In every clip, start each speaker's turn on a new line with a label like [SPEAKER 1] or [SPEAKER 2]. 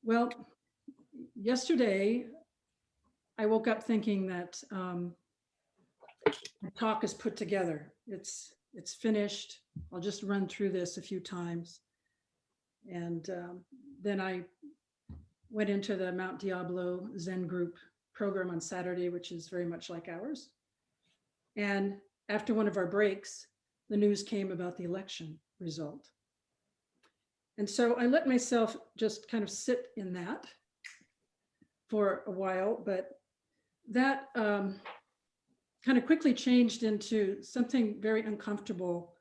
[SPEAKER 1] Well, yesterday I woke up thinking that the talk is put together. It's finished. I'll just run through this a few times. And then I went into the Mount Diablo Zen group program on Saturday, which is very much like ours. And after one of our breaks, the news came about the election result. And so I let myself just kind of sit in that for a while, but that kind of quickly changed into something very uncomfortable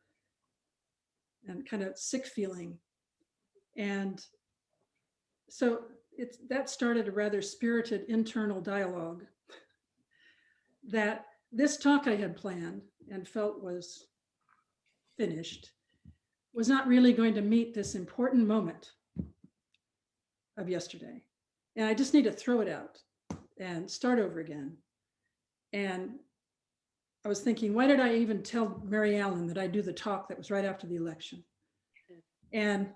[SPEAKER 1] and kind of sick feeling. And so that started a rather spirited internal dialogue that this talk I had planned and felt was finished was not really going to meet this important moment of yesterday. And I just need to throw it out and start over again. And I was thinking, why did I even tell Mary Ellen that I do the talk that was right after the election? And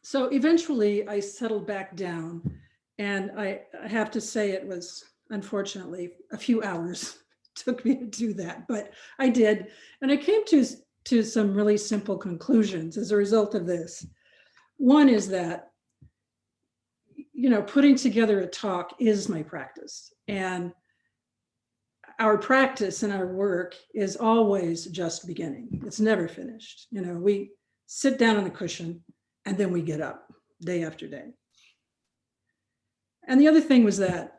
[SPEAKER 1] so eventually I settled back down, and I have to say it was, unfortunately, a few hours took me to do that, but I did. And I came to some really simple conclusions as a result of this. One is that, putting together a talk is my practice. And our practice and our work is always just beginning. It's never finished. We sit down on the cushion and then we get up day after day. And the other thing was that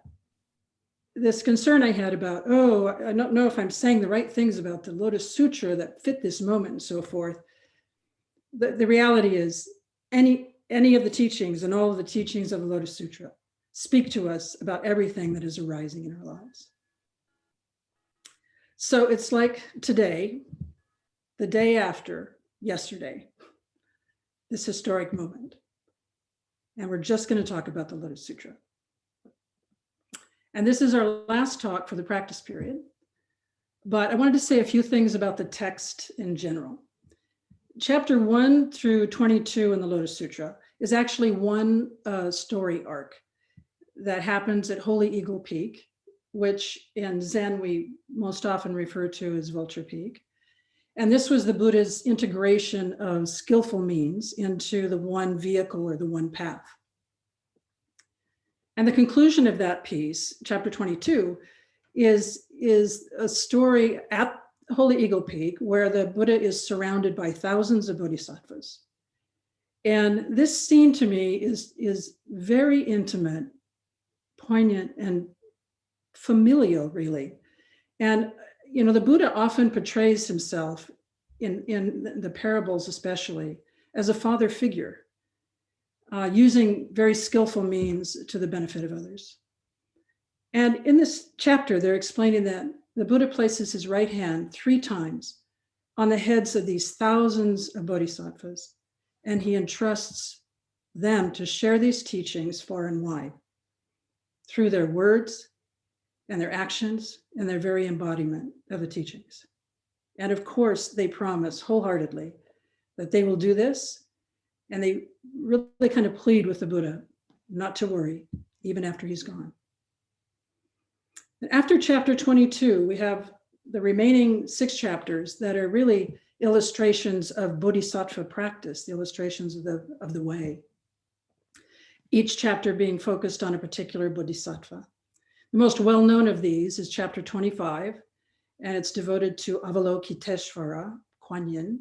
[SPEAKER 1] this concern I had about, I don't know if I'm saying the right things about the Lotus Sutra that fit this moment and so forth. The reality is any of the teachings and all of the teachings of the Lotus Sutra speak to us about everything that is arising in our lives. So it's like today, the day after yesterday, this historic moment. And we're just going to talk about the Lotus Sutra. And this is our last talk for the practice period. But I wanted to say a few things about the text in general. Chapter 1 through 22 in the Lotus Sutra is actually one story arc that happens at Holy Eagle Peak, which in Zen we most often refer to as Vulture Peak. And this was the Buddha's integration of skillful means into the one vehicle or the one path. And the conclusion of that piece, chapter 22, is a story at Holy Eagle Peak where the Buddha is surrounded by thousands of bodhisattvas. And this scene to me is very intimate, poignant, and familial, really. And the Buddha often portrays himself in the parables especially as a father figure, using very skillful means to the benefit of others. And in this chapter, they're explaining that the Buddha places his right hand 3 times on the heads of these thousands of bodhisattvas, and he entrusts them to share these teachings far and wide through their words and their actions and their very embodiment of the teachings. And of course, they promise wholeheartedly that they will do this, and they really kind of plead with the Buddha not to worry, even after he's gone. And after chapter 22, we have the remaining 6 chapters that are really illustrations of Bodhisattva practice, the illustrations of the way. Each chapter being focused on a particular Bodhisattva. The most well-known of these is chapter 25, and it's devoted to Avalokiteshvara, Kuan Yin,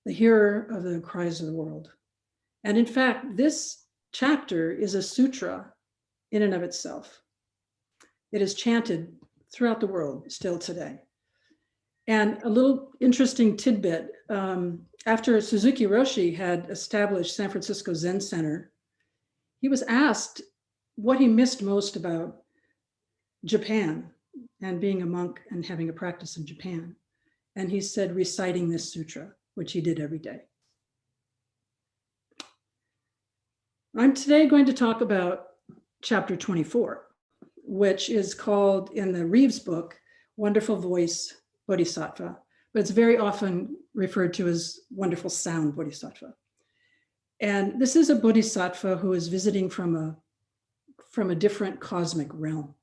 [SPEAKER 1] the hearer of the cries of the world. And in fact, this chapter is a sutra in and of itself. It is chanted throughout the world still today. And a little interesting tidbit, after Suzuki Roshi had established San Francisco Zen Center, he was asked what he missed most about Japan and being a monk and having a practice in Japan. And he said reciting this sutra, which he did every day. I'm today going to talk about chapter 24, which is called in the Reeves book, Wonderful Voice Bodhisattva, but it's very often referred to as Wonderful Sound Bodhisattva. And this is a Bodhisattva who is visiting from a different cosmic realm.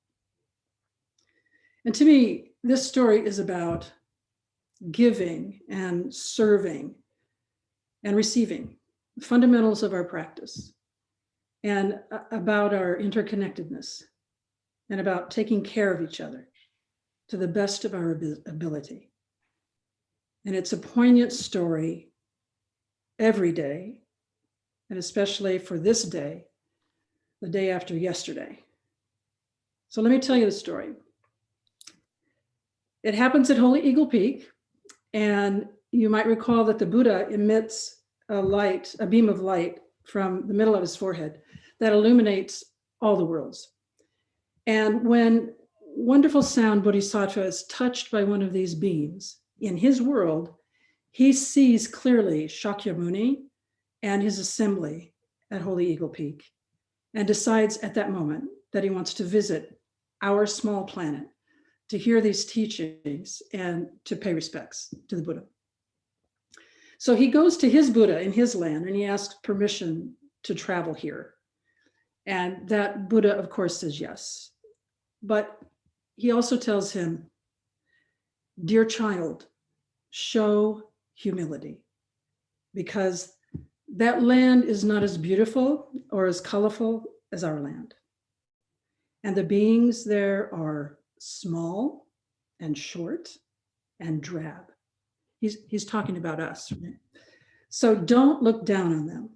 [SPEAKER 1] And to me, this story is about giving and serving and receiving, the fundamentals of our practice, and about our interconnectedness, and about taking care of each other to the best of our ability. And it's a poignant story every day, and especially for this day, the day after yesterday. So let me tell you the story. It happens at Holy Eagle Peak, and you might recall that the Buddha emits a beam of light from the middle of his forehead that illuminates all the worlds. And when wonderful sound Bodhisattva is touched by one of these beams in his world, he sees clearly Shakyamuni and his assembly at Holy Eagle Peak, and decides at that moment that he wants to visit our small planet to hear these teachings and to pay respects to the Buddha. So he goes to his Buddha in his land and he asks permission to travel here. And that Buddha, of course, says yes. But he also tells him, dear child, show humility, because that land is not as beautiful or as colorful as our land. And the beings there are small and short and drab. He's talking about us. Right? So don't look down on them.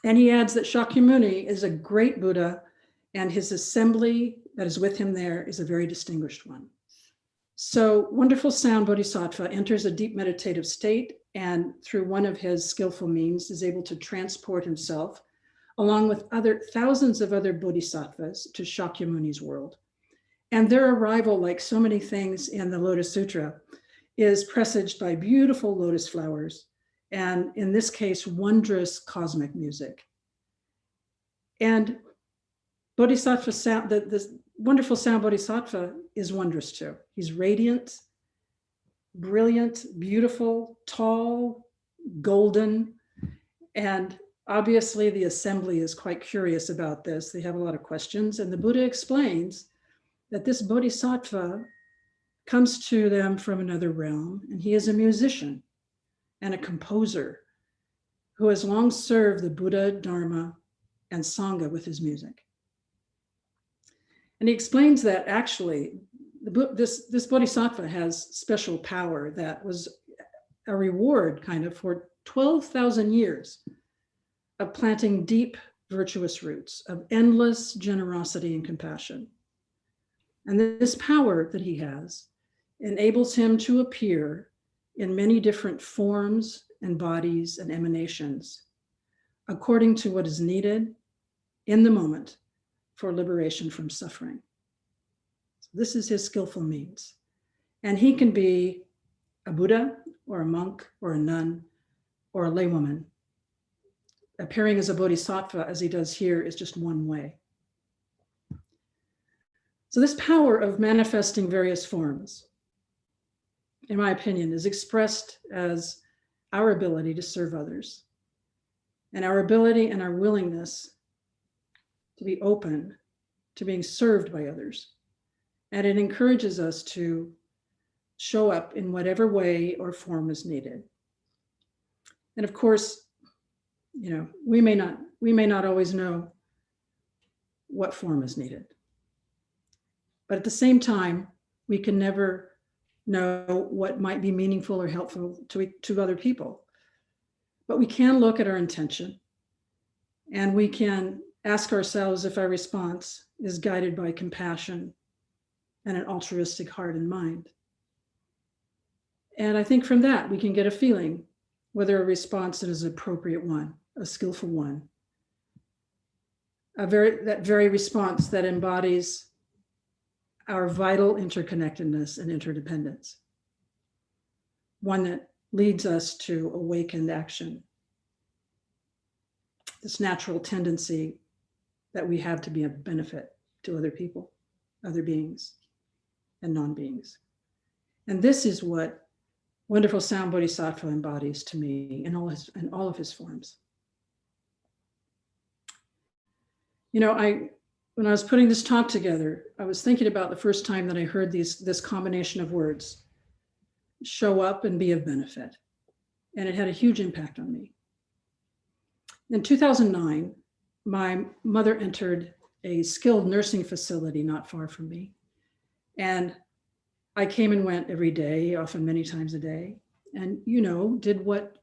[SPEAKER 1] And he adds that Shakyamuni is a great Buddha, and his assembly that is with him there is a very distinguished one. So wonderful sound Bodhisattva enters a deep meditative state, and through one of his skillful means is able to transport himself along with thousands of other bodhisattvas to Shakyamuni's world. And their arrival, like so many things in the Lotus Sutra, is presaged by beautiful lotus flowers, and in this case, wondrous cosmic music. And Bodhisattva sound, this wonderful sound Bodhisattva is wondrous too. He's radiant, brilliant, beautiful, tall, golden, and obviously the assembly is quite curious about this. They have a lot of questions, and the Buddha explains that this Bodhisattva comes to them from another realm, and he is a musician and a composer who has long served the Buddha, Dharma, and Sangha with his music. And he explains that actually this Bodhisattva has special power that was a reward kind of for 12,000 years of planting deep virtuous roots of endless generosity and compassion. And this power that he has enables him to appear in many different forms and bodies and emanations according to what is needed in the moment for liberation from suffering. So this is his skillful means. And he can be a Buddha or a monk or a nun or a laywoman. Appearing as a bodhisattva, as he does here, is just one way. So this power of manifesting various forms, in my opinion, is expressed as our ability to serve others, and our ability and our willingness to be open to being served by others. And it encourages us to show up in whatever way or form is needed. And of course, you know, we may not always know what form is needed. But at the same time, we can never know what might be meaningful or helpful to other people. But we can look at our intention, and we can ask ourselves if our response is guided by compassion and an altruistic heart and mind. And I think from that, we can get a feeling whether a response is an appropriate one, a skillful one, that very response that embodies our vital interconnectedness and interdependence, one that leads us to awakened action, this natural tendency that we have to be of benefit to other people, other beings, and non-beings. And this is what wonderful sound Bodhisattva embodies to me in all of his forms. You know, when I was putting this talk together, I was thinking about the first time that I heard this combination of words, show up and be of benefit. And it had a huge impact on me. In 2009, my mother entered a skilled nursing facility not far from me. And I came and went every day, often many times a day, and, you know, did what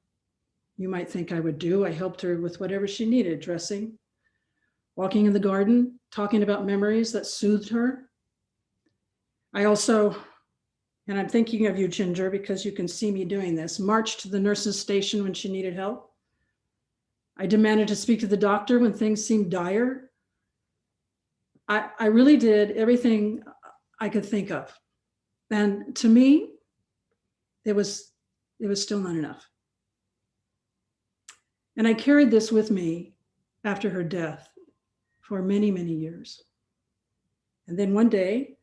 [SPEAKER 1] you might think I would do. I helped her with whatever she needed, dressing, walking in the garden, talking about memories that soothed her. I also, and I'm thinking of you, Ginger, because you can see me doing this, marched to the nurse's station when she needed help. I demanded to speak to the doctor when things seemed dire. I really did everything I could think of. And to me, it was still not enough. And I carried this with me after her death for many, many years. And then one day,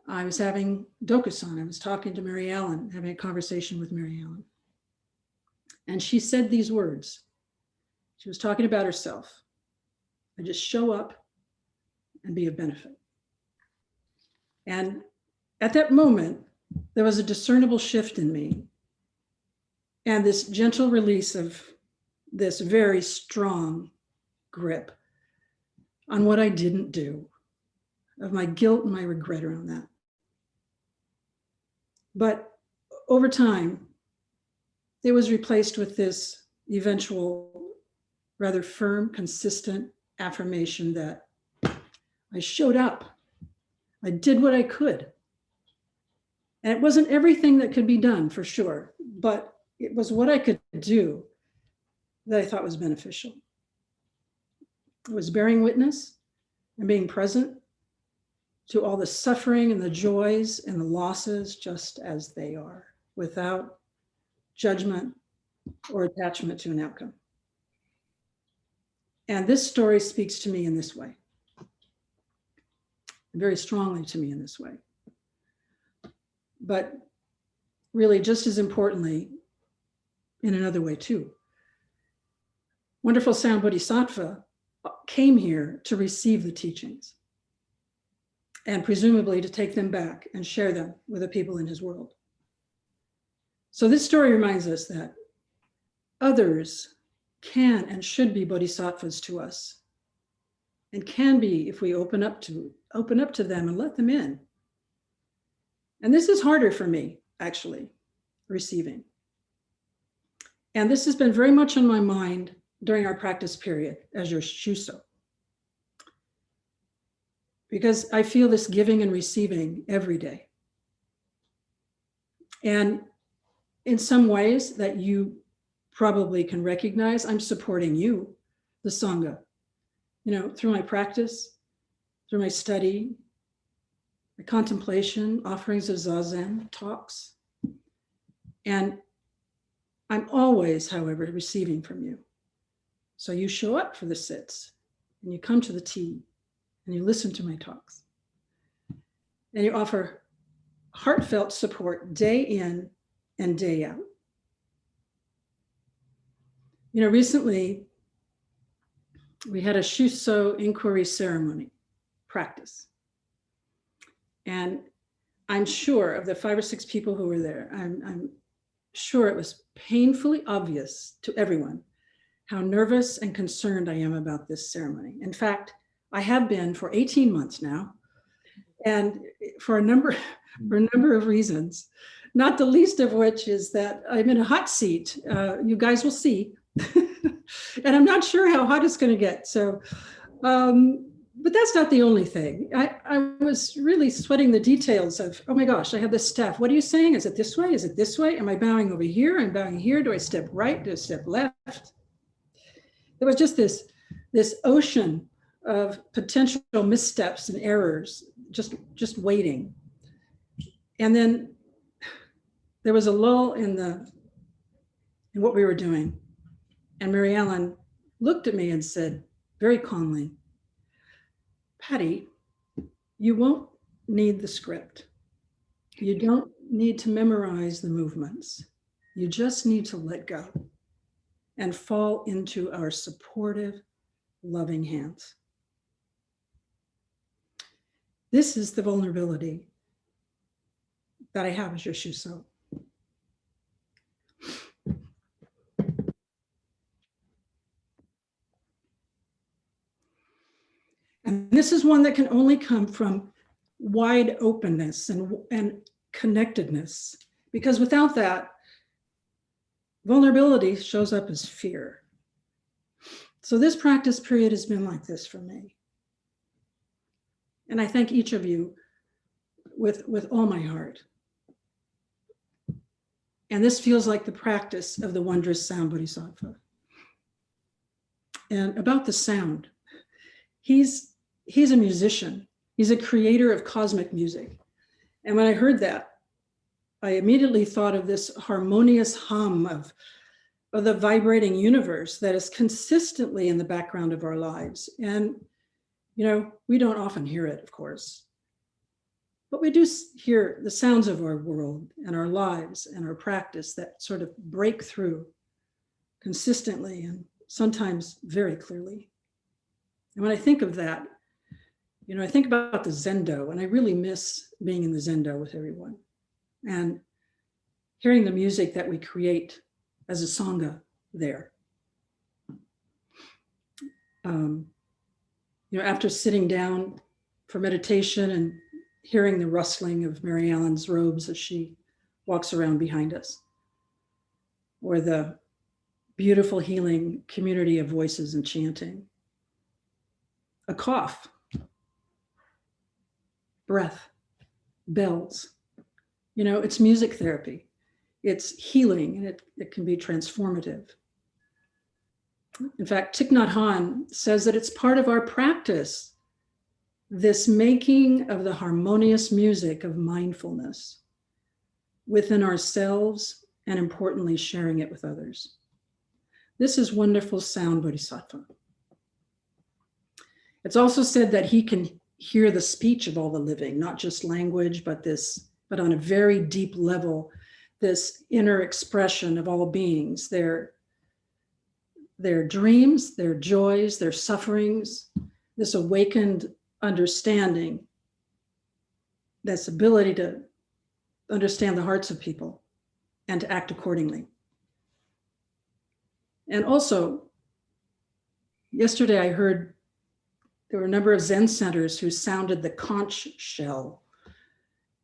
[SPEAKER 1] I was having Dokusan. I was talking to Mary Ellen, having a conversation with Mary Ellen. And she said these words. She was talking about herself. I just show up and be of benefit. And at that moment, there was a discernible shift in me and this gentle release of this very strong grip on what I didn't do, of my guilt and my regret around that. But over time, it was replaced with this eventual, rather firm, consistent affirmation that I showed up. I did what I could. And it wasn't everything that could be done, for sure, but it was what I could do that I thought was beneficial. It was bearing witness and being present to all the suffering and the joys and the losses just as they are, without judgment or attachment to an outcome. And this story speaks to me in this way, very strongly to me in this way. But really, just as importantly, in another way too. Wonderful Sound Bodhisattva came here to receive the teachings and presumably to take them back and share them with the people in his world. So this story reminds us that others can and should be bodhisattvas to us, and can be if we open up to them and let them in. And this is harder for me, actually, receiving. And this has been very much on my mind during our practice period as your shuso, because I feel this giving and receiving every day. And in some ways that you probably can recognize, I'm supporting you, the Sangha, you know, through my practice, through my study, my contemplation, offerings of zazen, talks. And I'm always, however, receiving from you. So you show up for the sits, and you come to the tea, and you listen to my talks. And you offer heartfelt support day in and day out. You know, recently we had a Shuso inquiry ceremony practice. And I'm sure of the 5 or 6 people who were there, I'm sure it was painfully obvious to everyone how nervous and concerned I am about this ceremony. In fact, I have been for 18 months now, and for a number of reasons, not the least of which is that I'm in a hot seat. You guys will see. And I'm not sure how hot it's going to get. So, but that's not the only thing. I was really sweating the details of, oh my gosh, I have this staff. What are you saying? Is it this way? Is it this way? Am I bowing over here? I'm bowing here. Do I step right? Do I step left? There was just this ocean of potential missteps and errors, just waiting. And then there was a lull in what we were doing. And Mary Ellen looked at me and said very calmly, Patty, you won't need the script. You don't need to memorize the movements. You just need to let go. and fall into our supportive, loving hands. This is the vulnerability that I have as your Shuso. And this is one that can only come from wide openness and connectedness, because without that, vulnerability shows up as fear. So this practice period has been like this for me. And I thank each of you with all my heart. And this feels like the practice of the wondrous sound Bodhisattva. And about the sound, he's a musician. He's a creator of cosmic music. And when I heard that, I immediately thought of this harmonious hum of the vibrating universe that is consistently in the background of our lives. And, you know, we don't often hear it, of course, but we do hear the sounds of our world and our lives and our practice that sort of break through consistently and sometimes very clearly. And when I think of that, you know, I think about the Zendo, and I really miss being in the Zendo with everyone and hearing the music that we create as a Sangha there. You know, after sitting down for meditation and hearing the rustling of Mary Ellen's robes as she walks around behind us, or the beautiful healing community of voices and chanting, a cough, breath, bells. You know, it's music therapy. It's healing, and it can be transformative. In fact, Thich Nhat Hanh says that it's part of our practice, this making of the harmonious music of mindfulness within ourselves, and importantly, sharing it with others. This is wonderful sound Bodhisattva. It's also said that he can hear the speech of all the living, not just language, but on a very deep level, this inner expression of all beings, their dreams, their joys, their sufferings, this awakened understanding, this ability to understand the hearts of people and to act accordingly. And also, yesterday I heard there were a number of Zen centers who sounded the conch shell.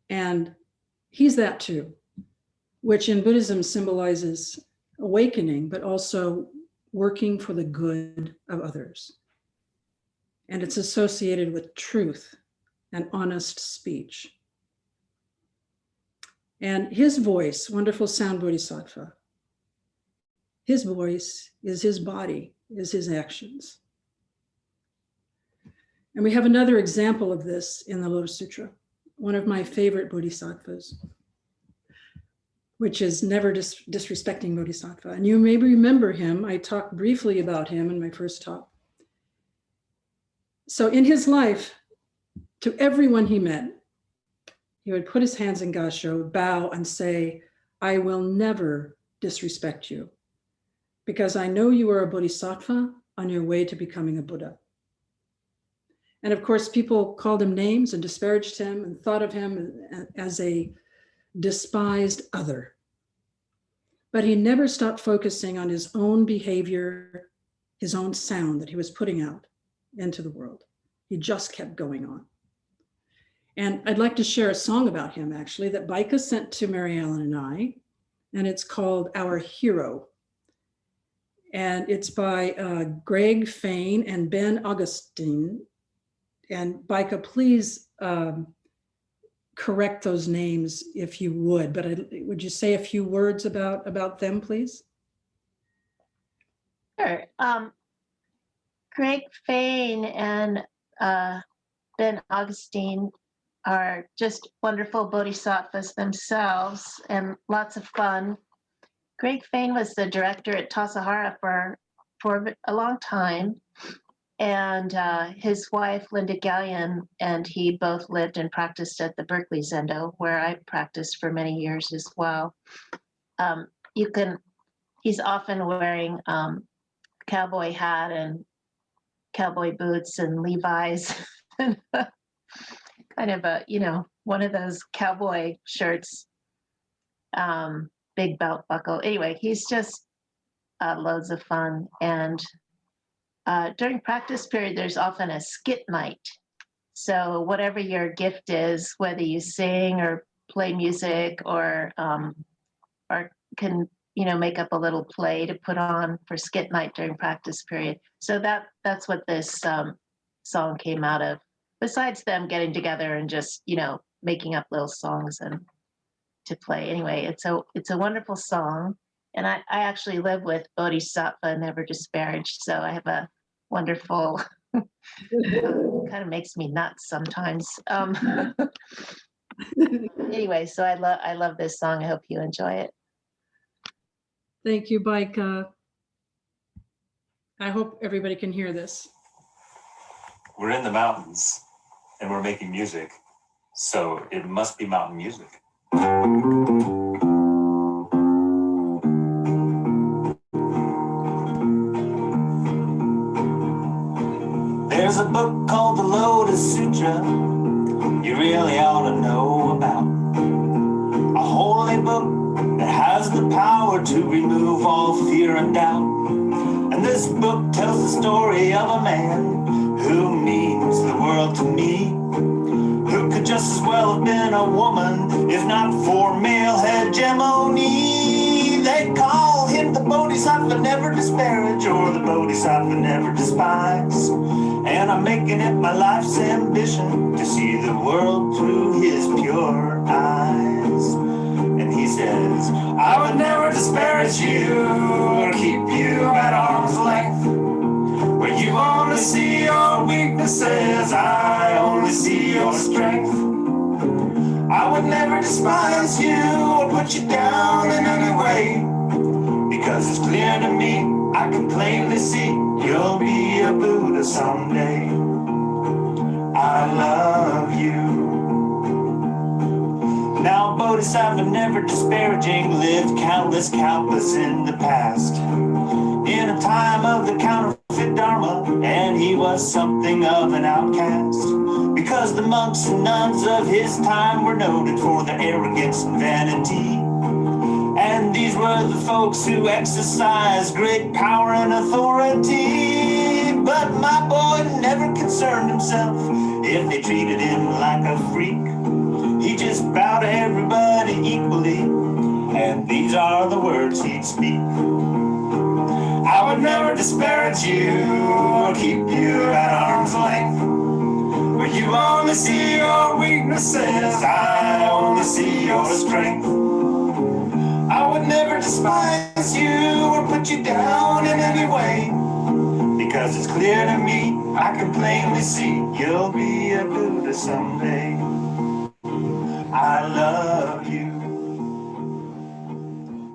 [SPEAKER 1] And he's that too, which in Buddhism symbolizes awakening, but also working for the good of others. And it's associated with truth and honest speech. And his voice, wonderful sound Bodhisattva, his voice is his body, is his actions. And we have another example of this in the Lotus Sutra, one of my favorite bodhisattvas, which is never disrespecting Bodhisattva. And you may remember him. I talked briefly about him in my first talk. So in his life, to everyone he met, he would put his hands in Gasho, bow, and say, "I will never disrespect you, because I know you are a Bodhisattva on your way to becoming a Buddha." And of course, people called him names and disparaged him and thought of him as a despised other. But he never stopped focusing on his own behavior, his own sound that he was putting out into the world. He just kept going on. And I'd like to share a song about him, actually, that Baika sent to Mary Ellen and I, and it's called Our Hero. And it's by Greg Fain and Ben Augustine. And Baika, please correct those names if you would, but would you say a few words about them, please?
[SPEAKER 2] Sure. Greg Fain and Ben Augustine are just wonderful bodhisattvas themselves and lots of fun. Greg Fain was the director at Tassajara for a long time. And his wife, Linda Gallion, and he both lived and practiced at the Berkeley Zendo, where I practiced for many years as well. He's often wearing cowboy hat and cowboy boots and Levi's, kind of a, one of those cowboy shirts, big belt buckle. Anyway, he's just loads of fun. And during practice period, there's often a skit night. So whatever your gift is, whether you sing or play music or can make up a little play to put on for skit night during practice period. So that's what this song came out of. Besides them getting together and just making up little songs and to play. Anyway, it's a wonderful song, and I actually live with Bodhisattva, never disparaged. So I have a wonderful. Kind of makes me nuts sometimes. Anyway, so I love this song. I hope you enjoy it.
[SPEAKER 1] Thank you, Baika. I hope everybody can hear this.
[SPEAKER 3] We're in the mountains and we're making music, so it must be mountain music. There's a book called the Lotus Sutra you really ought to know about. A holy book that has the power to remove all fear and doubt. And this book tells the story of a man who means the world to me, who could just as well have been a woman if not for male hegemony. They call him the Bodhisattva, never disparage, or the Bodhisattva, never despise. And I'm making it my life's ambition to see the world through his pure eyes. And he says, I would never disparage you or keep you at arm's length. Where you only see your weaknesses, I only see your strength. I would never despise you or put you down in any way, because it's clear to me, I can plainly see you'll be a Buddha someday. I love you. Now Bodhisattva, never disparaging, lived countless kalpas in the past, in a time of the counterfeit dharma, and he was something of an outcast, because the monks and nuns of his time were noted for their arrogance and vanity. And these were the folks who exercised great power and authority. But my boy never concerned himself if they treated him like a freak. He just bowed to everybody equally, and these are the words he'd speak. I would never disparage you or keep you at arm's length. Where you only see your weaknesses, I only see your strength. I would never despise you or put you down in any way, because it's clear to me, I can plainly see you'll be a Buddha someday. I love you.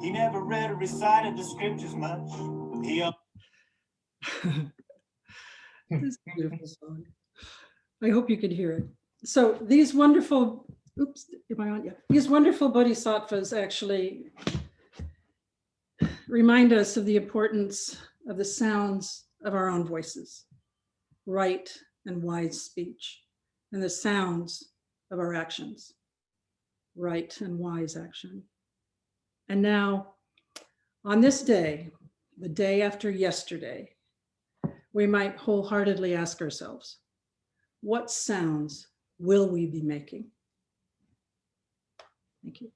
[SPEAKER 3] He never read or recited the scriptures much.
[SPEAKER 1] This is a beautiful song. I hope you could hear it. So these wonderful, am I on? Yeah. These wonderful bodhisattvas actually remind us of the importance of the sounds of our own voices, right and wise speech, and the sounds of our actions, right and wise action. And now, on this day, the day after yesterday, we might wholeheartedly ask ourselves, what sounds will we be making? Thank you.